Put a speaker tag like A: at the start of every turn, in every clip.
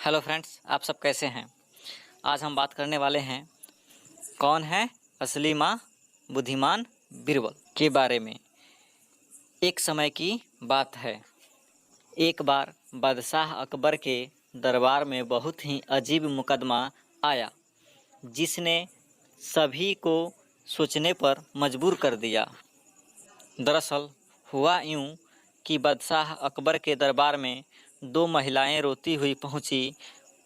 A: Hello friends, आप सब कैसे हैं। आज हम बात करने वाले हैं कौन है असली माँ बुद्धिमान बीरबल के बारे में। एक समय की बात है। एक बार बादशाह अकबर के दरबार में बहुत ही अजीब मुकदमा आया जिसने सभी को सोचने पर मजबूर कर दिया। दरअसल हुआ यूँ कि बादशाह अकबर के दरबार में दो महिलाएं रोती हुई पहुंची।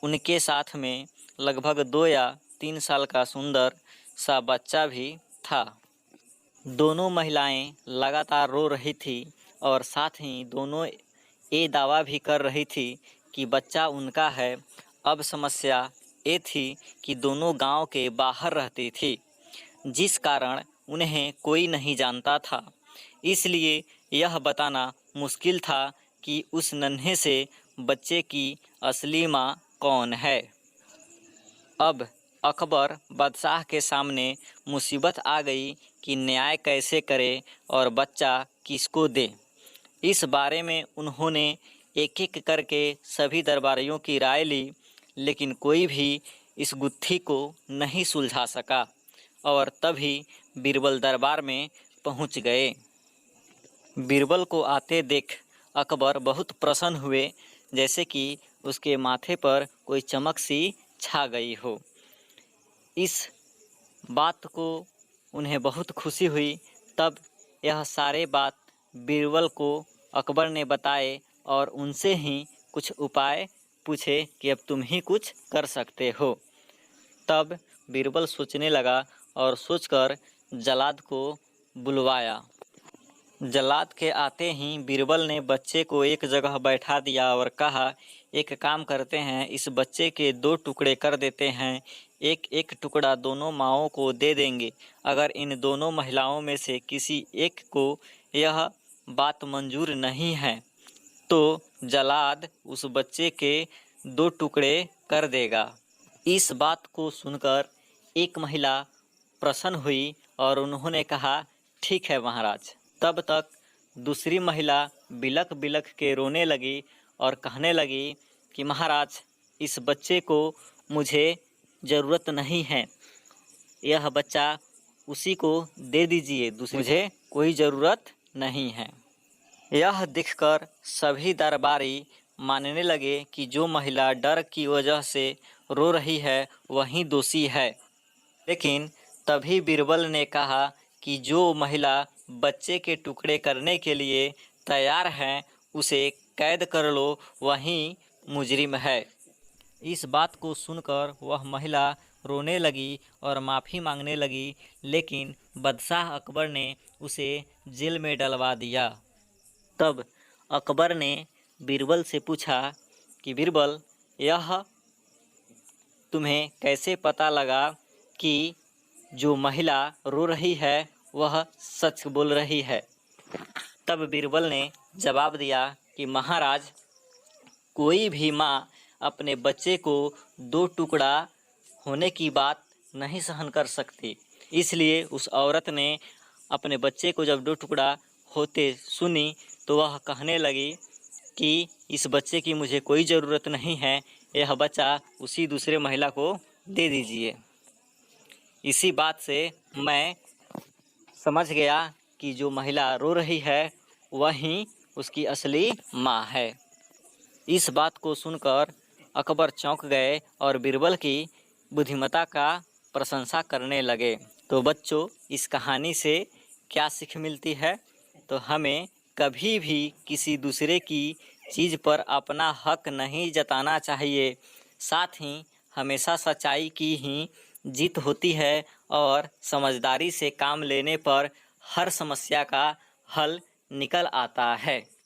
A: उनके साथ में लगभग 2 या 3 साल का सुंदर सा बच्चा भी था। दोनों महिलाएं लगातार रो रही थी और साथ ही दोनों ये दावा भी कर रही थी कि बच्चा उनका है। अब समस्या ये थी कि दोनों गांव के बाहर रहती थी, जिस कारण उन्हें कोई नहीं जानता था। इसलिए यह बताना मुश्किल था कि उस नन्हे से बच्चे की असली माँ कौन है। अब अकबर बादशाह के सामने मुसीबत आ गई कि न्याय कैसे करे और बच्चा किसको दे। इस बारे में उन्होंने एक एक करके सभी दरबारियों की राय ली, लेकिन कोई भी इस गुत्थी को नहीं सुलझा सका। और तभी बीरबल दरबार में पहुंच गए। बीरबल को आते देख अकबर बहुत प्रसन्न हुए, जैसे कि उसके माथे पर कोई चमक सी छा गई हो। इस बात को उन्हें बहुत खुशी हुई। तब यह सारे बात बीरबल को अकबर ने बताए और उनसे ही कुछ उपाय पूछे कि अब तुम ही कुछ कर सकते हो। तब बीरबल सोचने लगा और सोचकर जल्लाद को बुलवाया। जल्लाद के आते ही बीरबल ने बच्चे को एक जगह बैठा दिया और कहा, एक काम करते हैं, इस बच्चे के 2 टुकड़े कर देते हैं। एक एक टुकड़ा दोनों माँओं को दे देंगे। अगर इन दोनों महिलाओं में से किसी एक को यह बात मंजूर नहीं है तो जल्लाद उस बच्चे के 2 टुकड़े कर देगा। इस बात को सुनकर एक महिला प्रसन्न हुई और उन्होंने कहा, ठीक है महाराज। तब तक दूसरी महिला बिलख बिलख के रोने लगी और कहने लगी कि महाराज, इस बच्चे को मुझे ज़रूरत नहीं है, यह बच्चा उसी को दे दीजिए, मुझे कोई ज़रूरत नहीं है। यह देखकर सभी दरबारी मानने लगे कि जो महिला डर की वजह से रो रही है वही दोषी है। लेकिन तभी बीरबल ने कहा कि जो महिला बच्चे के टुकड़े करने के लिए तैयार है उसे कैद कर लो, वही मुजरिम है। इस बात को सुनकर वह महिला रोने लगी और माफ़ी मांगने लगी, लेकिन बादशाह अकबर ने उसे जेल में डलवा दिया। तब अकबर ने बीरबल से पूछा कि बीरबल, यह तुम्हें कैसे पता लगा कि जो महिला रो रही है वह सच बोल रही है। तब बीरबल ने जवाब दिया कि महाराज, कोई भी माँ अपने बच्चे को 2 टुकड़ा होने की बात नहीं सहन कर सकती। इसलिए उस औरत ने अपने बच्चे को जब 2 टुकड़ा होते सुनी तो वह कहने लगी कि इस बच्चे की मुझे कोई ज़रूरत नहीं है, यह बच्चा उसी दूसरे महिला को दे दीजिए। इसी बात से मैं समझ गया कि जो महिला रो रही है वही उसकी असली माँ है। इस बात को सुनकर अकबर चौंक गए और बीरबल की बुद्धिमत्ता का प्रशंसा करने लगे। तो बच्चों, इस कहानी से क्या सीख मिलती है? तो हमें कभी भी किसी दूसरे की चीज़ पर अपना हक नहीं जताना चाहिए। साथ ही हमेशा सच्चाई की ही जीत होती है और समझदारी से काम लेने पर हर समस्या का हल निकल आता है।